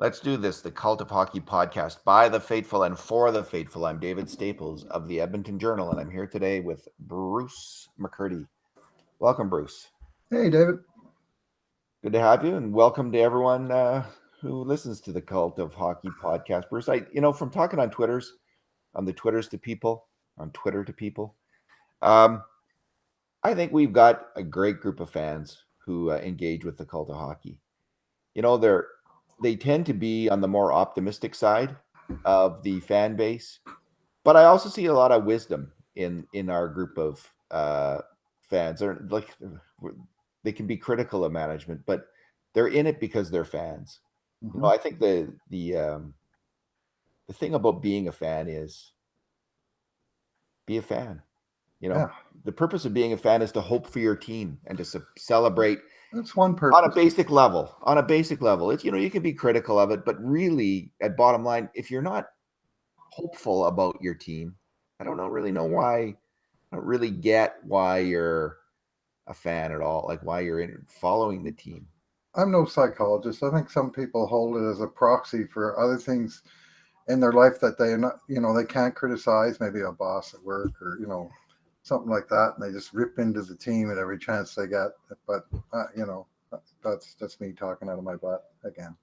Let's do this. The Cult of Hockey podcast by the faithful and for the faithful. I'm David Staples of the Edmonton Journal, and I'm here today with Bruce McCurdy. Welcome, Bruce. Hey, David. Good to have you, and welcome to everyone who listens to the Cult of Hockey podcast. Bruce, from talking on the Twitters to people, on Twitter to people, I think we've got a great group of fans who engage with the Cult of Hockey. They tend to be on the more optimistic side of the fan base, but I also see a lot of wisdom in our group of fans. They can be critical of management, but they're in it because they're fans. Mm-hmm. I think the thing about being a fan is be a fan. The purpose of being a fan is to hope for your team and to celebrate. That's one purpose. On a basic level, it's, you can be critical of it, but really at bottom line, if you're not hopeful about your team, I don't really know why. I don't really get why you're a fan at all, like why you're following the team. I'm no psychologist. I think some people hold it as a proxy for other things in their life that they're not, they can't criticize, maybe a boss at work or, something like that, and they just rip into the team at every chance they get. But that's me talking out of my butt again.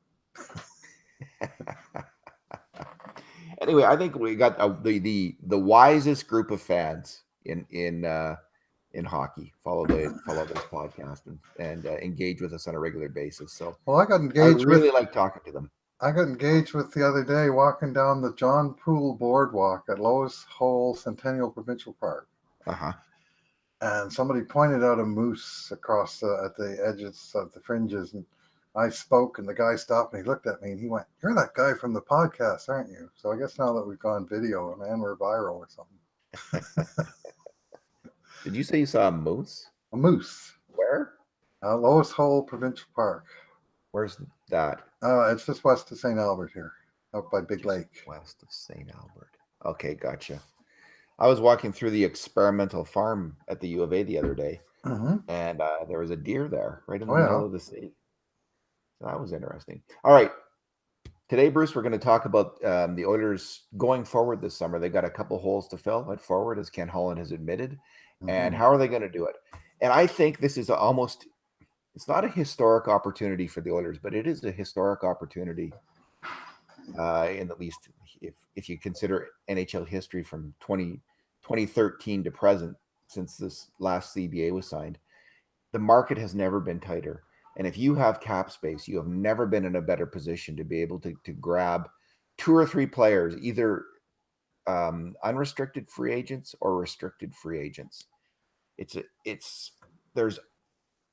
Anyway, I think we got the wisest group of fans in hockey. Follow this podcast and engage with us on a regular basis. So, well, I got engaged. I really like talking to them. I got engaged with the other day walking down the John Poole Boardwalk at Lois Hole Centennial Provincial Park. And somebody pointed out a moose across at the edges of the fringes, and I spoke, and the guy stopped and he looked at me and he went, "You're that guy from the podcast, aren't you?" So I guess now that we've gone video, man, we're viral or something. Did you say you saw a moose? A moose. Where? Lois Hole Provincial Park. Where's that? It's just west of St. Albert here, up by Big Lake. West of St. Albert. Okay, gotcha. I was walking through the experimental farm at the U of A the other day, and there was a deer there right in the middle of the sea. So that was interesting. All right. Today, Bruce, we're going to talk about the Oilers going forward this summer. They got a couple holes to fill at forward, as Ken Holland has admitted. And how are they going to do it? And I think this is it's not a historic opportunity for the Oilers, but it is a historic opportunity in at least if you consider NHL history from 2013 to present, since this last CBA was signed. The market has never been tighter. And if you have cap space, you have never been in a better position to be able to grab 2 or 3 players, either unrestricted free agents or restricted free agents. There's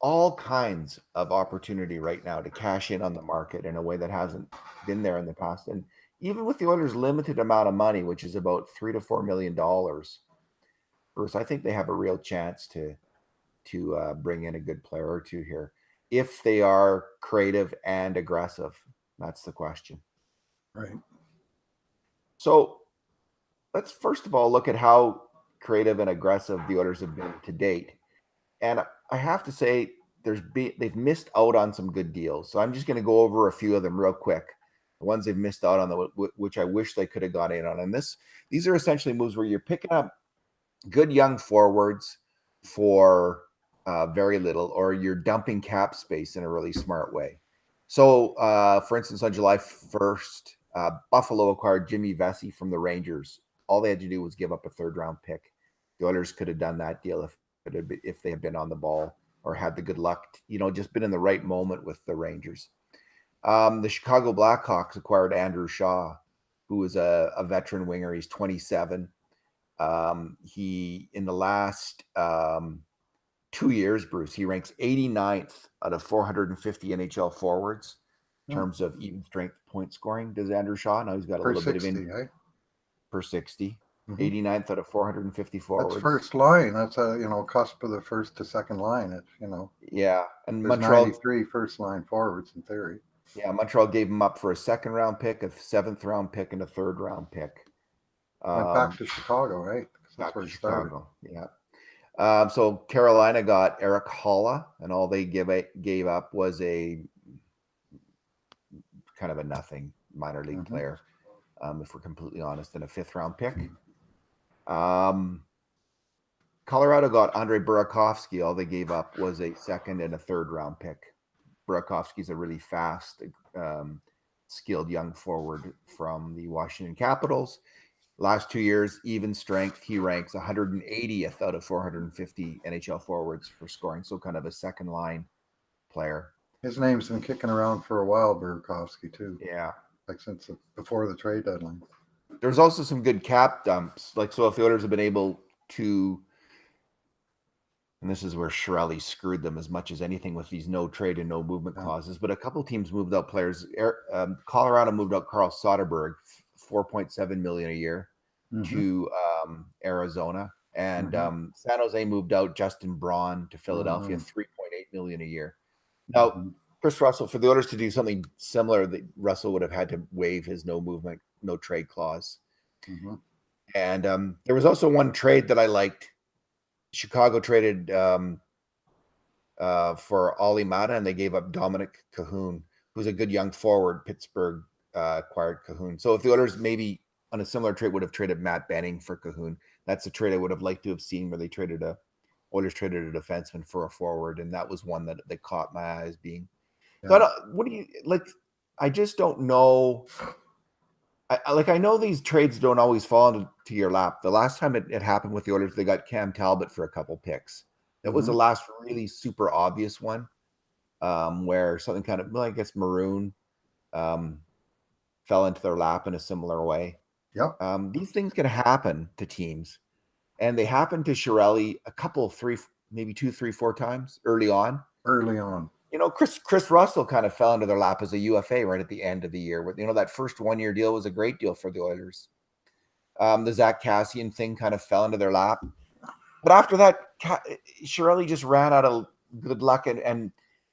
all kinds of opportunity right now to cash in on the market in a way that hasn't been there in the past. And even with the Oilers' limited amount of money, which is about $3 to $4 million, Bruce, I think they have a real chance to bring in a good player or two here if they are creative and aggressive. That's the question. Right. So let's first of all look at how creative and aggressive the Oilers have been to date. And I have to say they've missed out on some good deals. So I'm just going to go over a few of them real quick. The ones they've missed out on, which I wish they could have got in on. And these are essentially moves where you're picking up good young forwards for very little, or you're dumping cap space in a really smart way. So, for instance, on July 1st, Buffalo acquired Jimmy Vesey from the Rangers. All they had to do was give up a 3rd-round pick. The Oilers could have done that deal if they had been on the ball or had the good luck, just been in the right moment with the Rangers. The Chicago Blackhawks acquired Andrew Shaw, who is a veteran winger. He's 27. He, in the last 2 years, Bruce, he ranks 89th out of 450 NHL forwards in terms of even strength point scoring. Does Andrew Shaw? Now he's got a little bit of injury. Per 60. 89th out of 450 forwards. That's first line. That's a cusp of the first to second line. Yeah, and there's Montreal 93 first line forwards in theory. Yeah, Montreal gave him up for a 2nd-round pick, a 7th-round pick, and a 3rd-round pick. Went back to Chicago, right? That's where he started. Yeah. So Carolina got Eric Holla, and all they gave up was a kind of a nothing minor league player, if we're completely honest, and a 5th-round pick. Colorado got Andre Burakovsky. All they gave up was a 2nd and a 3rd-round pick. Burakovsky's a really fast, skilled young forward from the Washington Capitals. Last 2 years, even strength, he ranks 180th out of 450 NHL forwards for scoring. So kind of a second-line player. His name's been kicking around for a while, Burakovsky, too. Yeah. Like since before the trade deadline. There's also some good cap dumps. Like, so if the Oilers have been able to, and this is where Chiarelli screwed them as much as anything with these no trade and no movement clauses, but a couple teams moved out players. Colorado moved out Carl Soderberg, $4.7 million a year to Arizona. And San Jose moved out Justin Braun to Philadelphia, $3.8 million a year. Now, Chris Russell, for the Oilers to do something similar, that Russell would have had to waive his no movement, no trade clause. And there was also one trade that I liked. Chicago traded for Ollie Mata, and they gave up Dominic Cahoon, who's a good young forward. Pittsburgh acquired Cahoon. So if the Oilers maybe on a similar trade would have traded Matt Benning for Cahoon, that's a trade I would have liked to have seen, where they traded Oilers traded a defenseman for a forward, and that was one that caught my eyes being. So what do you like? I just don't know. I know these trades don't always fall into your lap. The last time it happened with the Oilers, they got Cam Talbot for a couple picks. That was the last really super obvious one, where something kind of, well, I guess Maroon fell into their lap in a similar way. These things can happen to teams, and they happened to Chiarelli a couple, 3, maybe 2, 3, 4 times early on. You know, Chris Russell kind of fell into their lap as a UFA right at the end of the year. You know, that first 1-year deal was a great deal for the Oilers. The Zach Kassian thing kind of fell into their lap. But after that, Chiarelli just ran out of good luck, and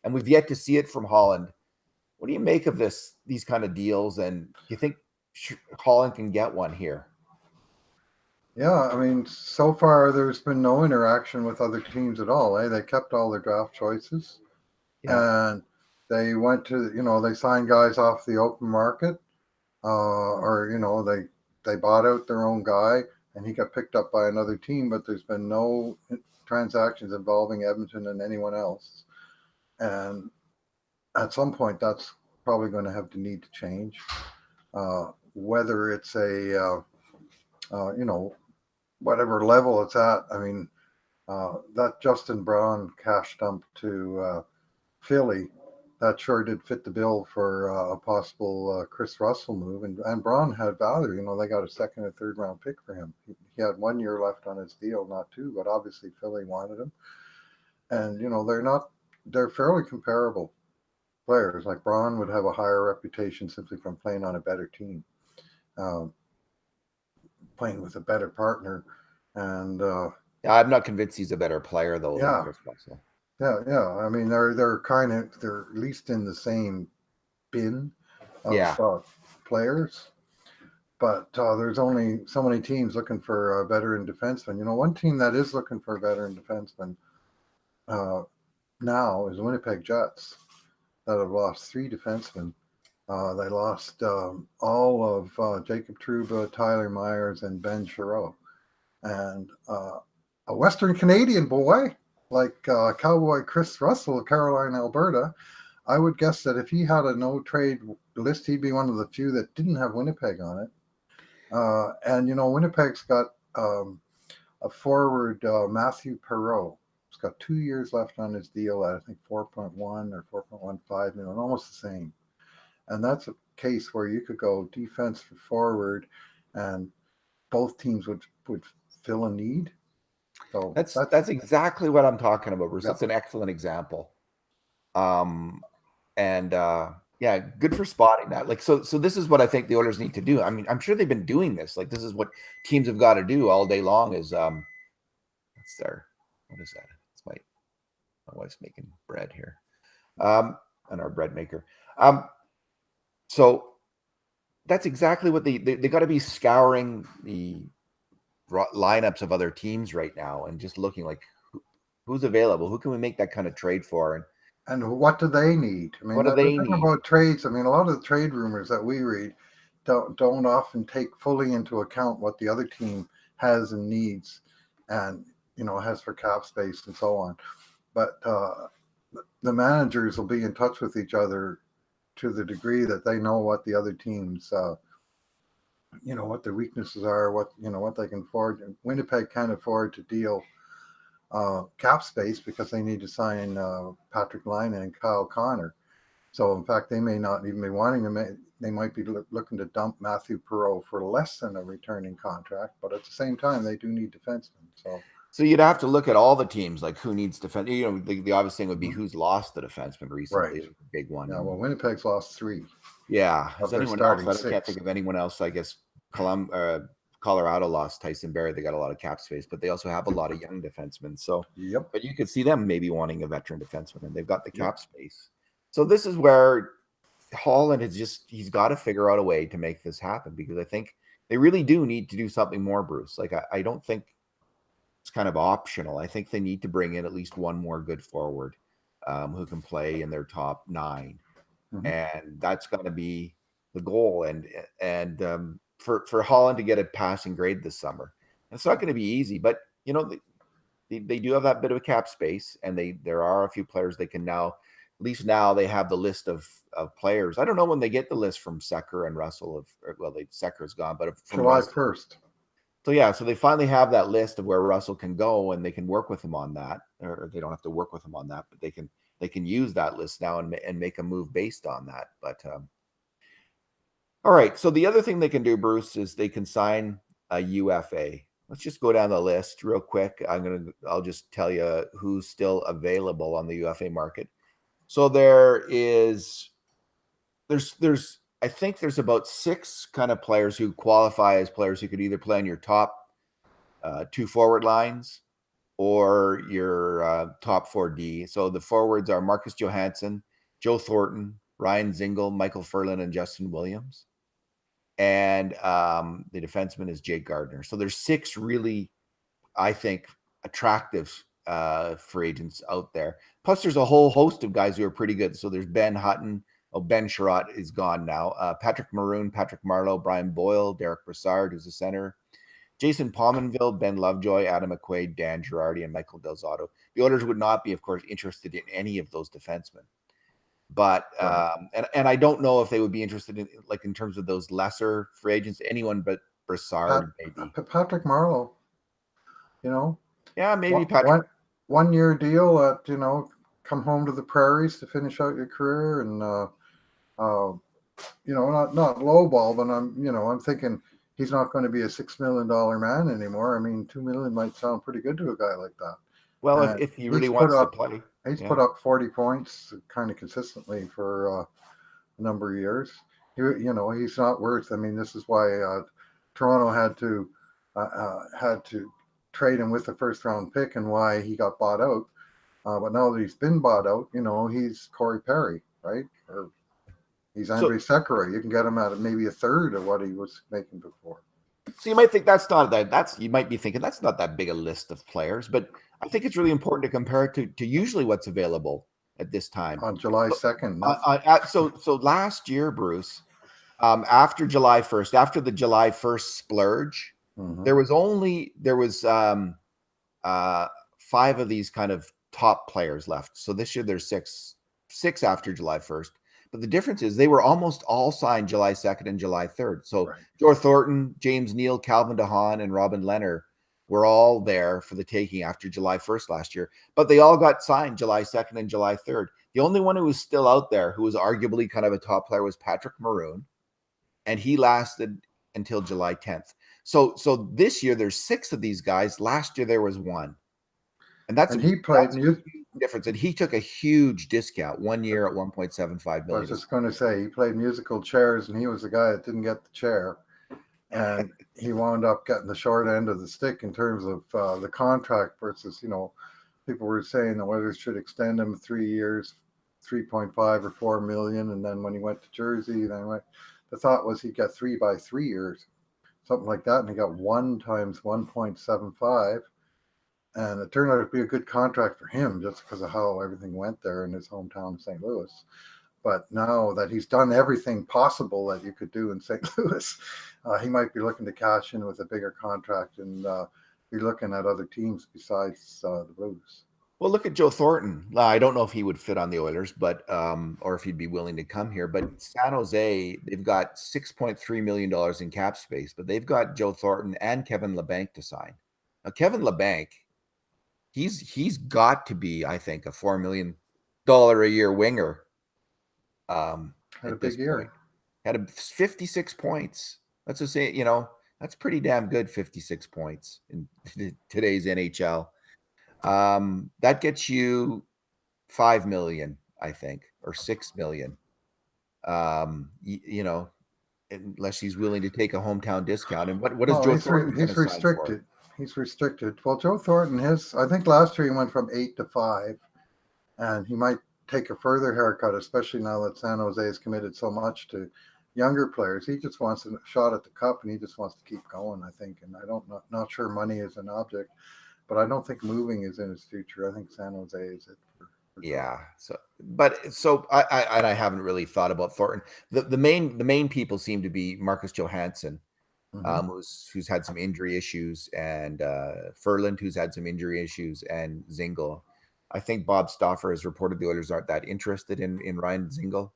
we've yet to see it from Holland. What do you make of these kind of deals, and do you think Holland can get one here? Yeah, I mean, so far there's been no interaction with other teams at all. They kept all their draft choices. And they went to, they signed guys off the open market, or, they bought out their own guy and he got picked up by another team, but there's been no transactions involving Edmonton and anyone else. And at some point, that's probably going to have to need to change. Whether it's whatever level it's at. I mean, that Justin Braun cash dump to Philly, that sure did fit the bill for a possible Chris Russell move. And Braun had value. They got a 2nd and 3rd-round pick for him. He had 1 year left on his deal, not 2, but obviously Philly wanted him. And, they're fairly comparable players. Like Braun would have a higher reputation simply from playing on a better team, playing with a better partner. And I'm not convinced he's a better player, though, than Chris Russell. Yeah. I mean, they're at least in the same bin of players, but there's only so many teams looking for a veteran defenseman. One team that is looking for a veteran defenseman now is Winnipeg Jets, that have lost 3 defensemen. They lost all of Jacob Trouba, Tyler Myers, and Ben Chiarot, and a Western Canadian boy like Cowboy Chris Russell of Caroline, Alberta. I would guess that if he had a no-trade list, he'd be one of the few that didn't have Winnipeg on it. And, Winnipeg's got a forward, Matthew Perreault. He's got 2 years left on his deal at, I think, 4.1 or 4.15 million, almost the same. And that's a case where you could go defense for forward, and both teams would fill a need. So that's exactly what I'm talking about, Bruce. That's an excellent example. Good for spotting that. Like, so this is what I think the Oilers need to do. I mean, I'm sure they've been doing this. Like, this is what teams have got to do all day long. Is what is that? It's my wife's making bread here, and our bread maker. So that's exactly what they got to be scouring the lineups of other teams right now and just looking like who's available, who can we make that kind of trade for, and And what do they need? I mean, What do the they thing need? about trades, I mean, a lot of the trade rumors that we read don't often take fully into account what the other team has and needs, and has for cap space and so on. But the managers will be in touch with each other to the degree that they know what the other teams, what their weaknesses are, what they can afford. Winnipeg can't afford to deal cap space because they need to sign Patrick Laine and Kyle Connor. So, in fact, they may not even be wanting them. They might be looking to dump Matthew Perreault for less than a returning contract, but at the same time, they do need defensemen. So you'd have to look at all the teams, like who needs defense. The obvious thing would be who's lost the defenseman recently, Right. the big one. Yeah, well, Winnipeg's lost 3. Yeah. Is Of their anyone else? starting I 6. can't think of anyone else. I guess Colorado lost Tyson Barrie. They got a lot of cap space, but they also have a lot of young defensemen. So, Yep. But you could see them maybe wanting a veteran defenseman, and they've got the cap space. So this is where Holland he's got to figure out a way to make this happen, because I think they really do need to do something more, Bruce. Like, I don't think it's kind of optional. I think they need to bring in at least one more good forward who can play in their top 9. Mm-hmm. And that's got to be the goal. And for Holland to get a passing grade this summer, it's not going to be easy, but they do have that bit of a cap space, and there are a few players they can now. At least now they have the list of players. I don't know when they get the list from Secker and Russell. Secker's gone, but from July Russell. 1st. So yeah, so they finally have that list of where Russell can go, and they can work with him on that, or they don't have to work with him on that, but they can use that list now and make a move based on that. But all right, so the other thing they can do, Bruce, is they can sign a UFA. Let's just go down the list real quick. I'll just tell you who's still available on the UFA market. So there's I think there's about 6 kind of players who qualify as players who could either play on your top 2 forward lines or your top 4D. So the forwards are Marcus Johansson, Joe Thornton, Ryan Zingle, Michael Ferland, and Justin Williams. And the defenseman is Jake Gardner. So there's 6 really, I think, attractive free agents out there. Plus, there's a whole host of guys who are pretty good. So there's Ben Hutton. Ben Sherratt is gone now. Patrick Maroon, Patrick Marleau, Brian Boyle, Derek Brassard, who's a center, Jason Pominville, Ben Lovejoy, Adam McQuaid, Dan Girardi, and Michael Del Zotto. The Oilers would not be, of course, interested in any of those defensemen. But and I don't know if they would be interested in, like, in terms of those lesser free agents, anyone but Brassard, maybe. Patrick Marleau, Yeah, maybe Patrick. 1 year deal at, come home to the prairies to finish out your career, and not lowball, but I'm thinking he's not going to be a $6 million man anymore. I mean, $2 million might sound pretty good to a guy like that. Well, if he really wants to play, he's put up 40 points kind of consistently for a number of years. He's not worth. I mean, this is why Toronto had to trade him with the first round pick, and why he got bought out. But now that he's been bought out, he's Corey Perry, right? Or he's Andre Sekera. You can get him at maybe a third of what he was making before. So you might think you might be thinking that's not that big a list of players, but I think it's really important to compare it to usually what's available at this time. On July 2nd. So last year, Bruce, after July 1st, after the July 1st splurge, there was 5 of these kind of top players left. So this year there's six after July 1st. But the difference is they were almost all signed July 2nd and July 3rd. So Joe Thornton, James Neal, Calvin DeHaan, and Robin Leonard were all there for the taking after July 1st last year. But they all got signed July 2nd and July 3rd. The only one who was still out there, who was arguably kind of a top player, was Patrick Maroon. And he lasted until July 10th. So this year there's 6 of these guys. Last year there was 1. And he played difference. And he took a huge discount 1 year at $1.75 million. I was just going to say, he played musical chairs, and he was the guy that didn't get the chair. And he wound up getting the short end of the stick in terms of the contract versus, people were saying the Oilers should extend him 3 years, 3.5 or 4 million. And then when he went to Jersey, the thought was he'd get 3 by 3 years, something like that. And he got 1 times 1.75. And it turned out to be a good contract for him just because of how everything went there in his hometown of St. Louis. But now that he's done everything possible that you could do in St. Louis, he might be looking to cash in with a bigger contract and be looking at other teams besides the Blues. Well, look at Joe Thornton. I don't know if he would fit on the Oilers, but or if he'd be willing to come here. But San Jose, they've got $6.3 million in cap space, but they've got Joe Thornton and Kevin Labanc to sign. Now, Kevin Labanc, he's got to be, I think, a $4 million a year winger. Had a big year. Had 56 points. Let's just say, that's pretty damn good. 56 points in today's NHL. That gets you 5 million, I think, or 6 million. Unless he's willing to take a hometown discount. And what is Joe Thornton going to sign for? He's restricted. Well, Joe Thornton, I think last year he went from 8 to 5, and he might take a further haircut, especially now that San Jose has committed so much to younger players. He just wants a shot at the cup, and he just wants to keep going, I think. And not sure money is an object, but I don't think moving is in his future. I think San Jose is it. Yeah. I haven't really thought about Thornton. The main people seem to be Marcus Johansson, who's had some injury issues, and Ferland, who's had some injury issues, and Zingle. I think Bob Stauffer has reported the Oilers aren't that interested in Ryan Zingle.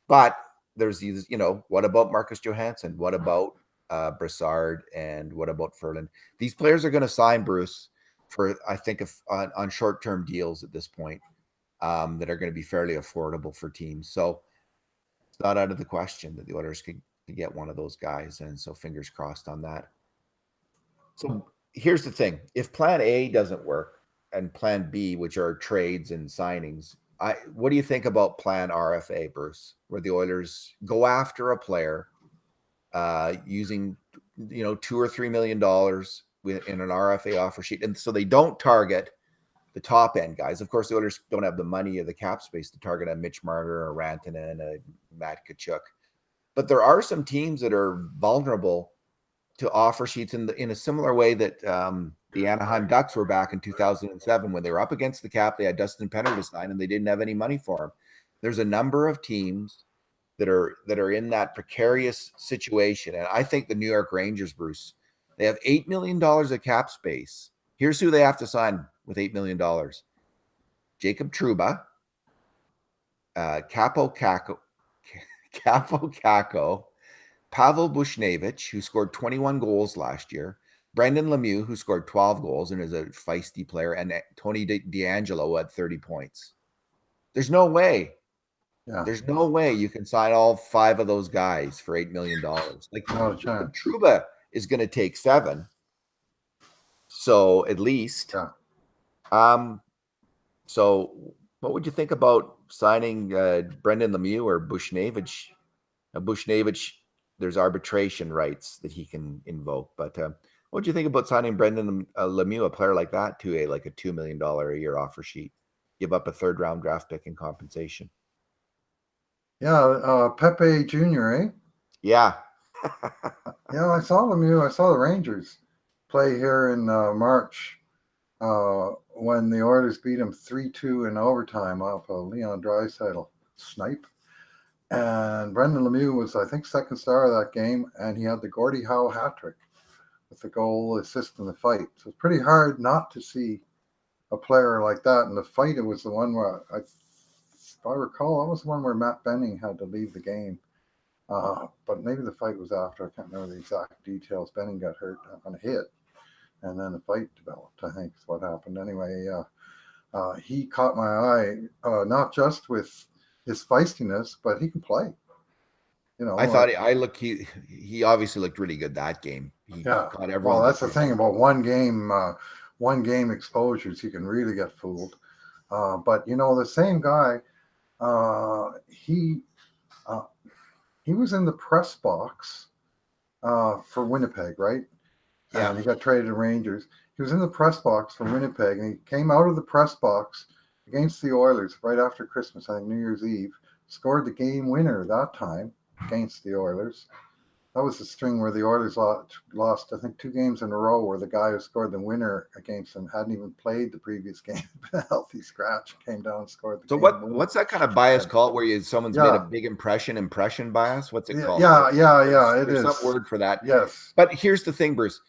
But there's these, what about Marcus Johansson? What about Brassard? And what about Ferland? These players are going to sign, Bruce, for, I think, on short-term deals at this point that are going to be fairly affordable for teams. So it's not out of the question that the Oilers could get one of those guys. And so fingers crossed on that. So here's the thing. If plan A doesn't work and plan B, which are trades and signings, what do you think about plan RFA, Bruce, where the Oilers go after a player using, $2 or $3 million in an RFA offer sheet. And so they don't target the top end guys. Of course, the Oilers don't have the money or the cap space to target a Mitch Marner, a Rantanen, a Matt Tkachuk. But there are some teams that are vulnerable to offer sheets in a similar way that the Anaheim Ducks were back in 2007 when they were up against the cap. They had Dustin Penner to sign, and they didn't have any money for him. There's a number of teams that are in that precarious situation, and I think the New York Rangers, Bruce, they have $8 million of cap space. Here's who they have to sign with $8 million: Jacob Trouba, Capo Caco, Pavel Buchnevich, who scored 21 goals last year, Brendan Lemieux, who scored 12 goals and is a feisty player, and Tony DeAngelo at 30 points. There's no way. Yeah. There's no way you can sign all 5 of those guys for $8 million. Like, Trouba is going to take 7. So at least. Yeah. So what would you think about signing Brendan Lemieux or Buchnevich? Buchnevich, there's arbitration rights that he can invoke. But what would you think about signing Brendan Lemieux, a player like that, to a $2 million a year offer sheet? Give up a 3rd round draft pick in compensation. Yeah, Pepe Jr., eh? Yeah. Yeah, I saw Lemieux. I saw the Rangers play here in March when the Oilers beat him 3-2 in overtime off a Leon Draisaitl snipe. And Brendan Lemieux was, I think, 2nd star of that game, and he had the Gordie Howe hat trick with the goal, assist, and the fight. So it's pretty hard not to see a player like that. And the fight, it was the one where, if I recall, that was the one where Matt Benning had to leave the game. But maybe the fight was after. I can't remember the exact details. Benning got hurt on a hit, and then the fight developed, I think is what happened. Anyway, he caught my eye, not just with his feistiness, but he can play. I thought he obviously looked really good that game. Caught everyone. Well, that's the thing about one game exposures. You can really get fooled. But the same guy, he was in the press box for Winnipeg, right? Yeah. And he got traded to Rangers. He was in the press box for Winnipeg, and he came out of the press box against the Oilers right after Christmas, I think New Year's Eve, scored the game winner that time against the Oilers. That was the string where the Oilers lost, I think, 2 games in a row, where the guy who scored the winner against them hadn't even played the previous game. A healthy scratch, came down and scored the So game winner. what's that kind of bias called, where someone's made a big impression bias? What's it called? Yeah. There's some word for that. Yes. But here's the thing, Bruce.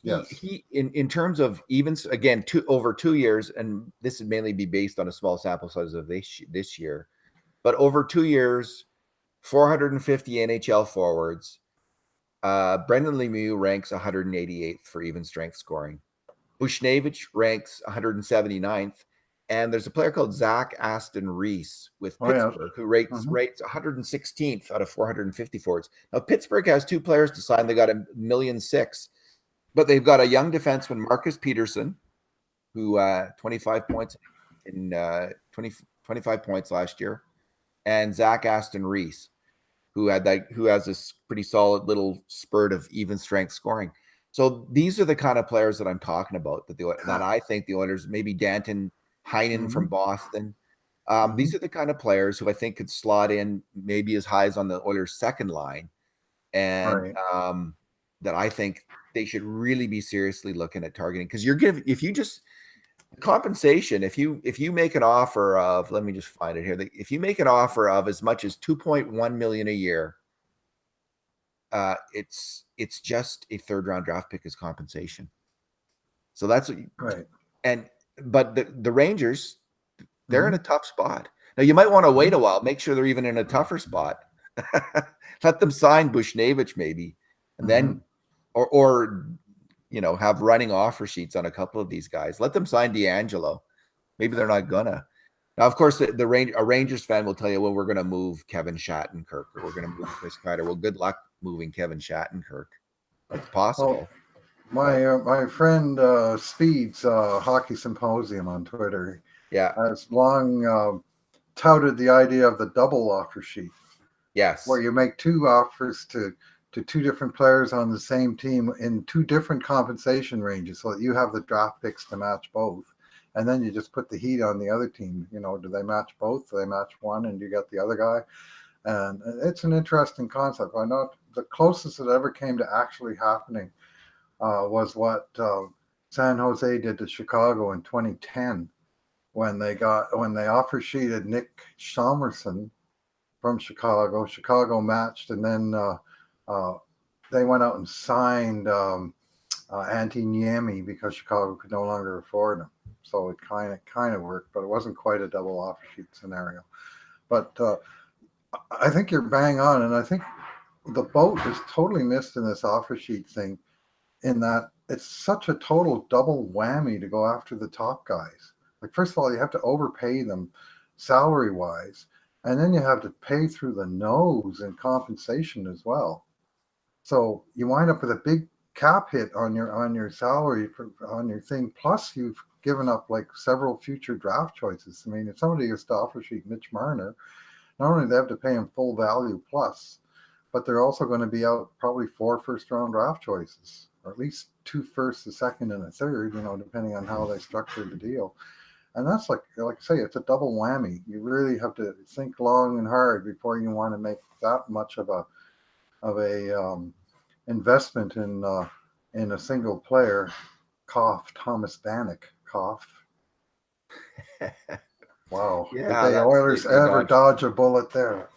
Yes. He in terms of evens, again, over 2 years, and this would mainly be based on a small sample size of this year, but over 2 years, 450 NHL forwards. Brendan Lemieux ranks 188th for even strength scoring. Buchnevich ranks 179th. And there's a player called Zach Aston-Reese with Pittsburgh who rates 116th out of 450 forwards. Now, Pittsburgh has 2 players to sign. They got $1.6 million. But they've got a young defenseman, Marcus Peterson, who 25 points in 25 points last year, and Zach Aston-Reese, who has this pretty solid little spurt of even strength scoring. So these are the kind of players that I'm talking about that I think the Oilers, maybe Danton Heinen from Boston. These are the kind of players who I think could slot in maybe as high as on the Oilers' second line, and that I think they should really be seriously looking at targeting, because if you just compensation, if you make an offer of, let me just find it here, if you make an offer of as much as $2.1 million a year, it's just a 3rd round draft pick as compensation. So that's right. But the Rangers, they're in a tough spot. Now you might want to wait a while, make sure they're even in a tougher spot. Let them sign Buchnevich maybe, and then or have running offer sheets on a couple of these guys. Let them sign D'Angelo. Maybe they're not gonna. Now, of course, a Rangers fan will tell you, well, we're going to move Kevin Shattenkirk, or we're going to move Chris Kreider. Well, good luck moving Kevin Shattenkirk. It's possible. My friend Speed's Hockey Symposium on Twitter has long touted the idea of the double offer sheet. Yes. Where you make 2 offers to 2 different players on the same team in 2 different compensation ranges, so that you have the draft picks to match both. And then you just put the heat on the other team. Do they match both? Do they match one and you get the other guy? And it's an interesting concept. I know the closest it ever came to actually happening was what San Jose did to Chicago in 2010, when they offer sheeted Nick Chalmerson from Chicago. Chicago matched, and then they went out and signed Antti Niemi because Chicago could no longer afford him. So it kind of worked, but it wasn't quite a double offer sheet scenario. But I think you're bang on, and I think the boat is totally missed in this offer sheet thing, in that it's such a total double whammy to go after the top guys. Like, first of all, you have to overpay them salary-wise, and then you have to pay through the nose in compensation as well. So you wind up with a big cap hit on your salary on your thing. Plus, you've given up like several future draft choices. I mean, if somebody gets to offer sheet Mitch Marner, not only do they have to pay him full value plus, but they're also going to be out probably 4 first-round draft choices, or at least 2 firsts, a second, and a third. Depending on how they structured the deal. And that's like I say, it's a double whammy. You really have to think long and hard before you want to make that much of a investment in a single player. Cough, Thomas Bannock. Cough. Wow. Yeah, did the Oilers ever dodge a bullet there?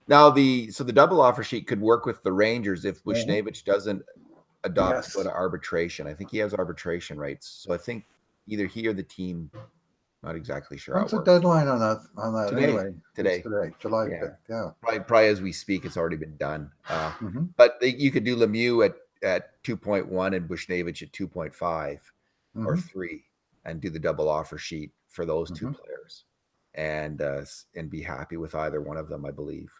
Now the double offer sheet could work with the Rangers if Buchnevich doesn't adopt to go to arbitration. I think he has arbitration rights, so I think either he or the team. Not exactly sure. What's the deadline on that? Today. Anyway, today, July 5th. Yeah. Probably as we speak, it's already been done. But you could do Lemieux at 2.1 and Buchnevich at 2.5 or 3, and do the double offer sheet for those 2 players, and be happy with either one of them, I believe.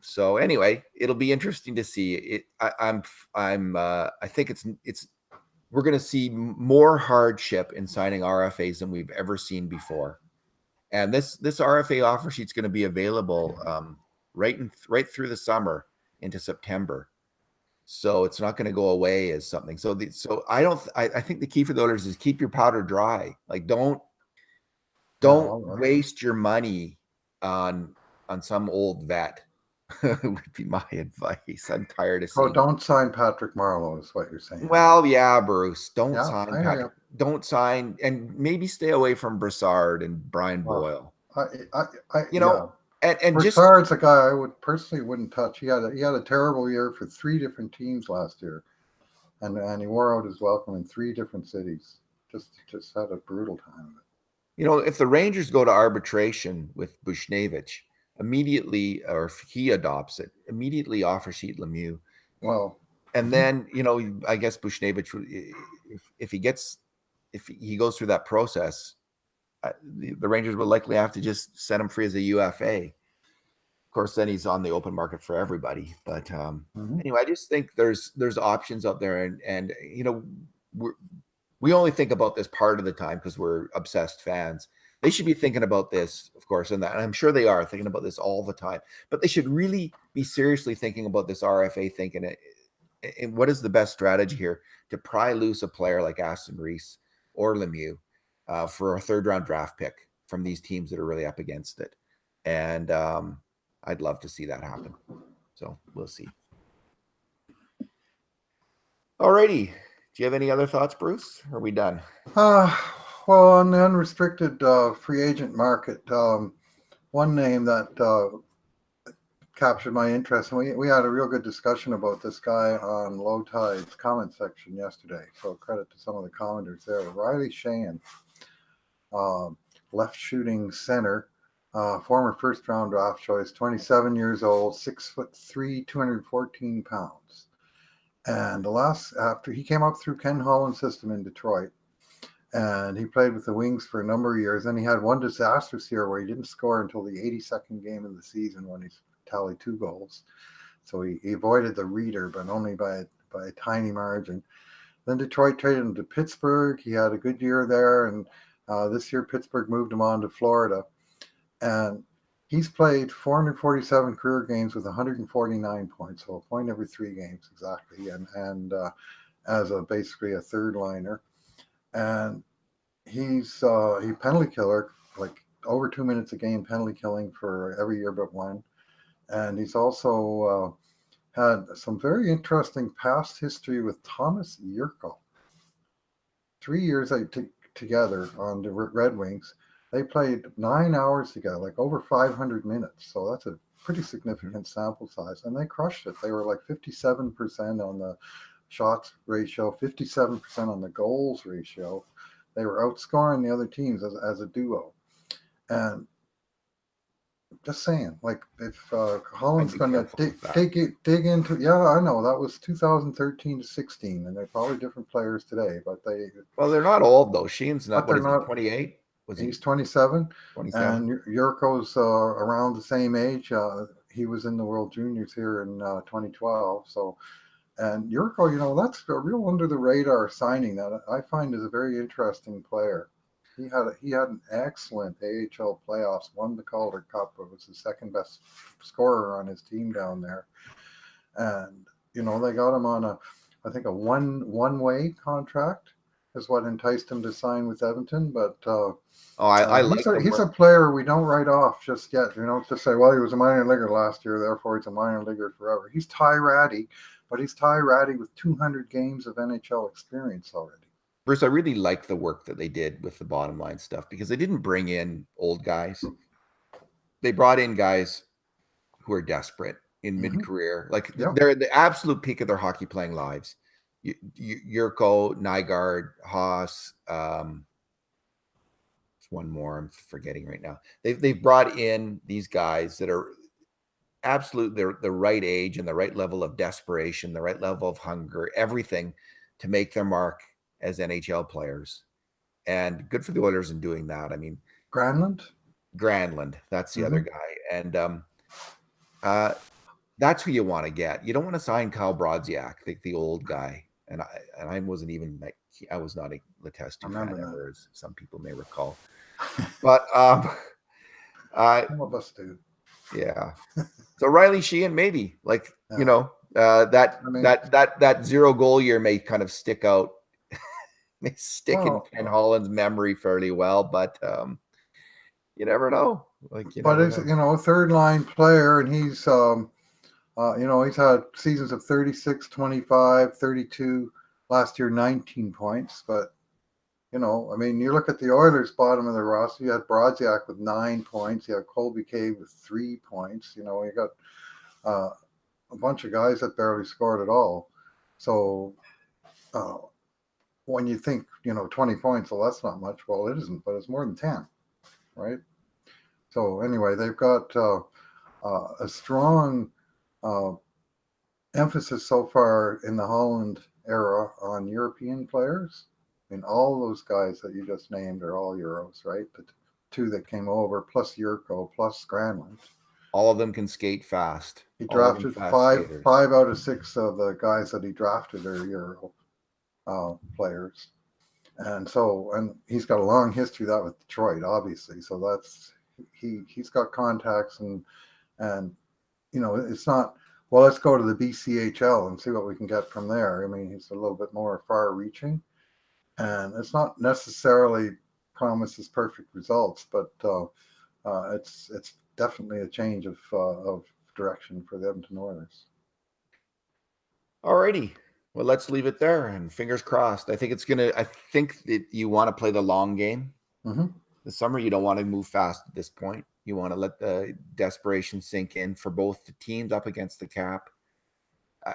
So anyway, it'll be interesting to see it. I think it's we're going to see more hardship in signing RFAs than we've ever seen before. And this RFA offer sheet is going to be available right through the summer into September. So it's not going to go away as something. So I think the key for the Oilers is keep your powder dry. Like, don't waste your money on some old vet. would be my advice. I'm tired of So seeing. don't sign Patrick Maroon, is what you're saying. Well, yeah, Bruce, don't Yeah, sign I hear you. Patrick. Don't sign, and maybe stay away from Brassard and Brian Well, Boyle. you know, And just Broussard's a guy I wouldn't touch. He had a terrible year for 3 different teams last year, and he wore out his welcome in 3 different cities. Just had a brutal time. if the Rangers go to arbitration with Bushnevich, immediately, or if he adopts it, immediately offer sheet Lemieux. Well, And then, I guess Bushnevich, if he goes through that process, the Rangers will likely have to just set him free as a UFA. Of course, then he's on the open market for everybody. But anyway, I just think there's options out there, and we only think about this part of the time because we're obsessed fans. They should be thinking about this, of course, and I'm sure they are thinking about this all the time. But they should really be seriously thinking about this RFA, thinking, and what is the best strategy here to pry loose a player like Aston-Reese or Lemieux for a 3rd-round draft pick from these teams that are really up against it. And I'd love to see that happen. So we'll see. Alrighty. Do you have any other thoughts, Bruce? Or are we done? Well, on the unrestricted free agent market, one name that captured my interest, and we had a real good discussion about this guy on Low Tide's comment section yesterday. So credit to some of the commenters there. Riley Sheahan, left shooting center, former 1st-round draft choice, 27 years old, 6'3", 214 pounds. And after he came up through Ken Holland's system in Detroit, and he played with the Wings for a number of years. And he had one disastrous year where he didn't score until the 82nd game of the season when he tallied 2 goals. So he avoided the reader, but only by a tiny margin. Then Detroit traded him to Pittsburgh. He had a good year there, and this year Pittsburgh moved him on to Florida. And he's played 447 career games with 149 points, so a point every 3 games exactly, and as basically a 3rd liner. And he's he penalty killer, like over 2 minutes a game penalty killing for every year but one. And he's also had some very interesting past history with Thomas Yurko. 3 years together on the Red Wings. They played 9 hours together, like over 500 minutes. So that's a pretty significant sample size. And they crushed it. They were like 57% on the shots ratio, 57% on the goals ratio. They were outscoring the other teams as a duo. And just saying, like, if Holland's going to dig into, yeah, I know that was 2013 to 16, and they're probably different players today, but they're not old though. Sheehan's not. What is he? 28? He's 27. 27. And Yurko's around the same age. He was in the World Juniors here in 2012. So, and Yurko, that's a real under the radar signing that I find is a very interesting player. He had an excellent AHL playoffs, won the Calder Cup, but was the 2nd best scorer on his team down there. And they got him on I think a one-way contract is what enticed him to sign with Edmonton. But he's a player we don't write off just yet. Just say, well, he was a minor leaguer last year, therefore he's a minor leaguer forever. He's Ty Ratty, but he's Ty Ratty with 200 games of NHL experience already. Bruce, I really like the work that they did with the bottom line stuff because they didn't bring in old guys. They brought in guys who are desperate in mid-career. Like they're at the absolute peak of their hockey playing lives. Yurko, Nygaard, Haas, there's one more I'm forgetting right now. They've brought in these guys that are absolute, they're the right age and the right level of desperation, the right level of hunger, everything to make their mark as NHL players. And good for the Oilers in doing that. I mean, Granlund, that's the other guy. And that's who you want to get. You don't want to sign Kyle Brodziak, the old guy. And I wasn't even like, I was not a Letestu fan ever, as some people may recall. But some of us do. Yeah. So Riley Sheahan, maybe that 0 goal year may kind of stick out, may stick in Ken Holland's memory fairly well, but you never know. He's a 3rd line player, and he's He's had seasons of 36, 25, 32, last year 19 points. But, you look at the Oilers' bottom of the roster. You had Brodziak with 9 points. You had Colby Cave with 3 points. You got a bunch of guys that barely scored at all. So when you think, 20 points, well, that's not much. Well, it isn't, but it's more than 10, right? So anyway, they've got a strong emphasis so far in the Holland era on European players. All those guys that you just named are all Euros, right? The 2 that came over, plus Yurko, plus Granlund. All of them can skate fast. He drafted five out of 6 of the guys that he drafted are Euro players. And he's got a long history of that with Detroit, obviously. So that's he's got contacts and it's not, well, let's go to the BCHL and see what we can get from there. He's a little bit more far-reaching, and it's not necessarily promises perfect results, but it's definitely a change of direction for the Edmonton Oilers. Alrighty. Well, let's leave it there, and fingers crossed. I think that you want to play the long game. Mm-hmm. This summer, you don't want to move fast at this point. You want to let the desperation sink in for both the teams up against the cap.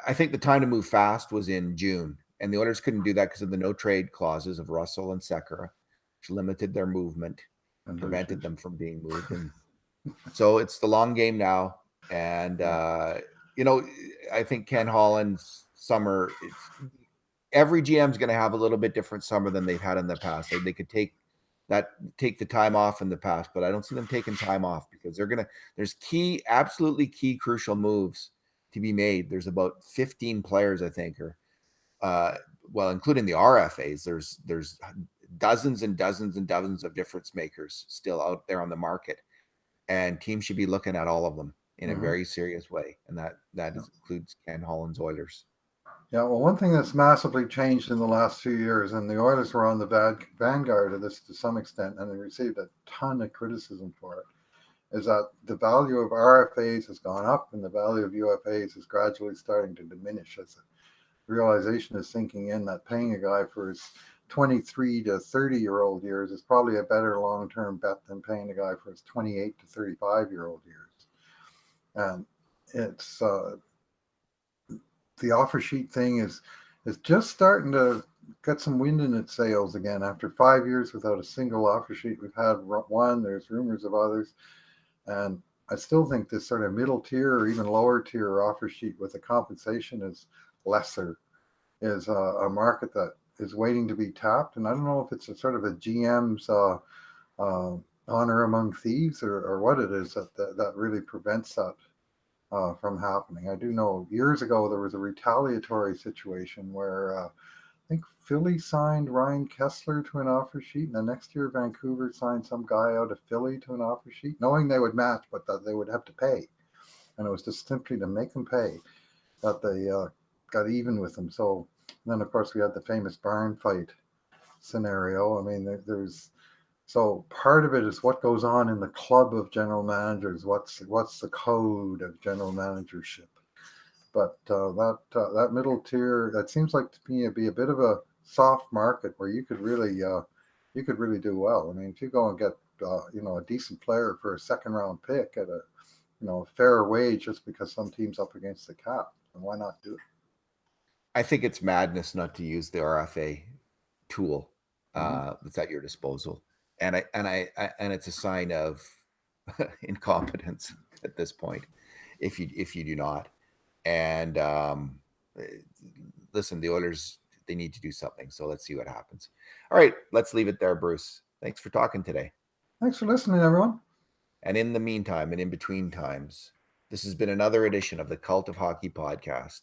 I think the time to move fast was in June, and the Oilers couldn't do that because of the no trade clauses of Russell and Sekera, which limited their movement and prevented them from being moved. And so it's the long game now. And, I think Ken Holland's summer, every GM's going to have a little bit different summer than they've had in the past. They could take the time off in the past, but I don't see them taking time off because there's absolutely key crucial moves to be made. There's about 15 players, I think, including the RFAs. There's dozens and dozens and dozens of difference makers still out there on the market, and teams should be looking at all of them in a very serious way, and that includes Ken Holland's Oilers. Yeah, well, one thing that's massively changed in the last few years, and the Oilers were on the vanguard of this to some extent, and they received a ton of criticism for it, is that the value of RFAs has gone up and the value of UFAs is gradually starting to diminish as the realization is sinking in that paying a guy for his 23 to 30-year-old years is probably a better long-term bet than paying a guy for his 28 to 35-year-old years. And it's the offer sheet thing is just starting to get some wind in its sails again. After 5 years without a single offer sheet, we've had one, there's rumors of others. And I still think this sort of middle tier or even lower tier offer sheet with the compensation is lesser is a market that is waiting to be tapped. And I don't know if it's a sort of a GM's honor among thieves or what it is that really prevents that from happening. I do know years ago there was a retaliatory situation where I think Philly signed Ryan Kessler to an offer sheet, and the next year Vancouver signed some guy out of Philly to an offer sheet, knowing they would match, but that they would have to pay. And it was just simply to make them pay that they got even with them. So then, of course, we had the famous barn fight scenario. So part of it is what goes on in the club of general managers. What's the code of general managership? But that middle tier, that seems like to me to be a bit of a soft market where you could really do well. If you go and get a decent player for a second round pick at a fair wage just because some team's up against the cap, then why not do it? I think it's madness not to use the RFA tool that's at your disposal. And it's a sign of incompetence at this point if you do not. And listen, the Oilers, they need to do something. So let's see what happens. All right, let's leave it there, Bruce. Thanks for talking today. Thanks for listening, everyone. And in the meantime and in between times, this has been another edition of the Cult of Hockey podcast.